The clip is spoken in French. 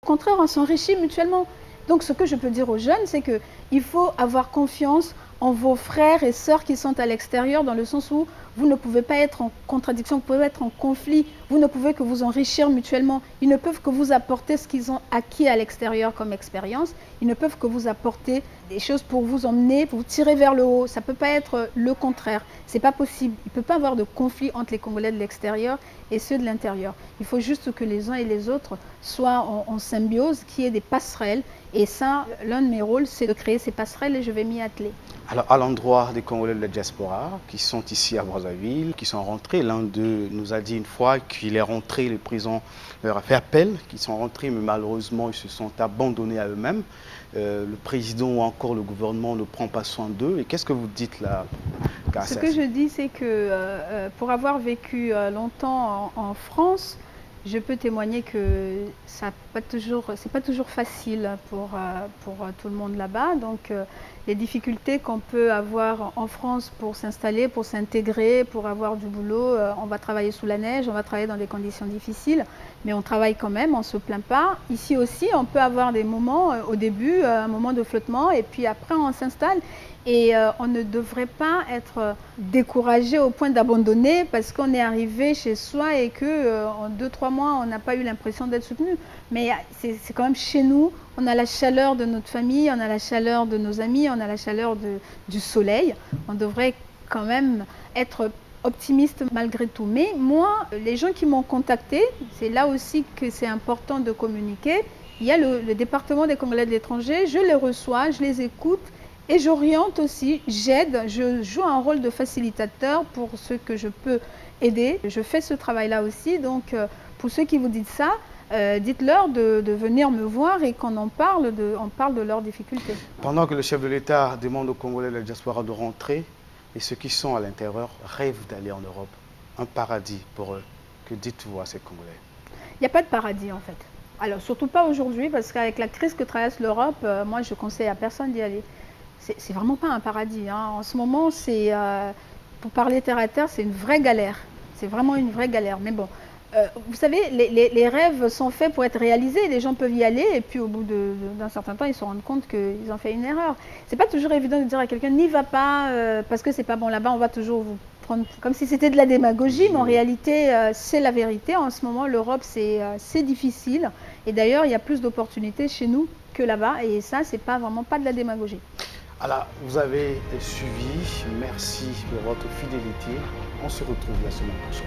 contraire, on s'enrichit mutuellement. Donc ce que je peux dire aux jeunes, c'est qu'il faut avoir confiance en vos frères et sœurs qui sont à l'extérieur, dans le sens où vous ne pouvez pas être en contradiction, vous pouvez être en conflit, vous ne pouvez que vous enrichir mutuellement. Ils ne peuvent que vous apporter ce qu'ils ont acquis à l'extérieur comme expérience, ils ne peuvent que vous apporter des choses pour vous emmener, pour vous tirer vers le haut. Ça ne peut pas être le contraire, c'est pas possible. Il ne peut pas y avoir de conflit entre les Congolais de l'extérieur et ceux de l'intérieur. Il faut juste que les uns et les autres soient en symbiose, qu'il y ait des passerelles. Et ça, l'un de mes rôles, c'est de créer ces passerelles et je vais m'y atteler. Alors, à l'endroit des Congolais de la diaspora qui sont ici à Brazzaville, qui sont rentrés, l'un d'eux nous a dit une fois qu'il est rentré, les prisons leur a fait appel, qu'ils sont rentrés, mais malheureusement, ils se sont abandonnés à eux-mêmes. Le président ou encore le gouvernement ne prend pas soin d'eux. Et qu'est-ce que vous dites là? Ce que je dis, c'est que pour avoir vécu longtemps en France, je peux témoigner que c'est pas toujours facile pour tout le monde là-bas. Donc, les difficultés qu'on peut avoir en France pour s'installer, pour s'intégrer, pour avoir du boulot, on va travailler sous la neige, on va travailler dans des conditions difficiles, mais on travaille quand même, on ne se plaint pas. Ici aussi, on peut avoir des moments, au début, un moment de flottement, et puis après, on s'installe. Et on ne devrait pas être découragé au point d'abandonner parce qu'on est arrivé chez soi et qu'en 2-3 mois, on n'a pas eu l'impression d'être soutenu. Mais c'est quand même chez nous, on a la chaleur de notre famille, on a la chaleur de nos amis, on a la chaleur du soleil. On devrait quand même être optimiste malgré tout. Mais moi, les gens qui m'ont contacté, c'est là aussi que c'est important de communiquer. Il y a le département des Congolais de l'étranger, je les reçois, je les écoute. Et j'oriente aussi, j'aide, je joue un rôle de facilitateur pour ceux que je peux aider. Je fais ce travail-là aussi, donc pour ceux qui vous disent ça, dites-leur de venir me voir et qu'on en parle, on parle de leurs difficultés. Pendant que le chef de l'État demande aux Congolais de la diaspora de rentrer, et ceux qui sont à l'intérieur rêvent d'aller en Europe, un paradis pour eux, que dites-vous à ces Congolais? Il n'y a pas de paradis en fait. Alors surtout pas aujourd'hui, parce qu'avec la crise que traverse l'Europe, moi je conseille à personne d'y aller. C'est vraiment pas un paradis. Hein. En ce moment, pour parler terre à terre, c'est une vraie galère. C'est vraiment une vraie galère. Mais bon, vous savez, les rêves sont faits pour être réalisés. Les gens peuvent y aller et puis au bout d'un certain temps, ils se rendent compte qu'ils ont fait une erreur. C'est pas toujours évident de dire à quelqu'un n'y va pas parce que c'est pas bon là-bas. On va toujours vous prendre comme si c'était de la démagogie, mais en réalité, c'est la vérité. En ce moment, l'Europe, c'est difficile. Et d'ailleurs, il y a plus d'opportunités chez nous que là-bas. Et ça, c'est pas vraiment pas de la démagogie. Alors, vous avez suivi. Merci pour votre fidélité. On se retrouve la semaine prochaine.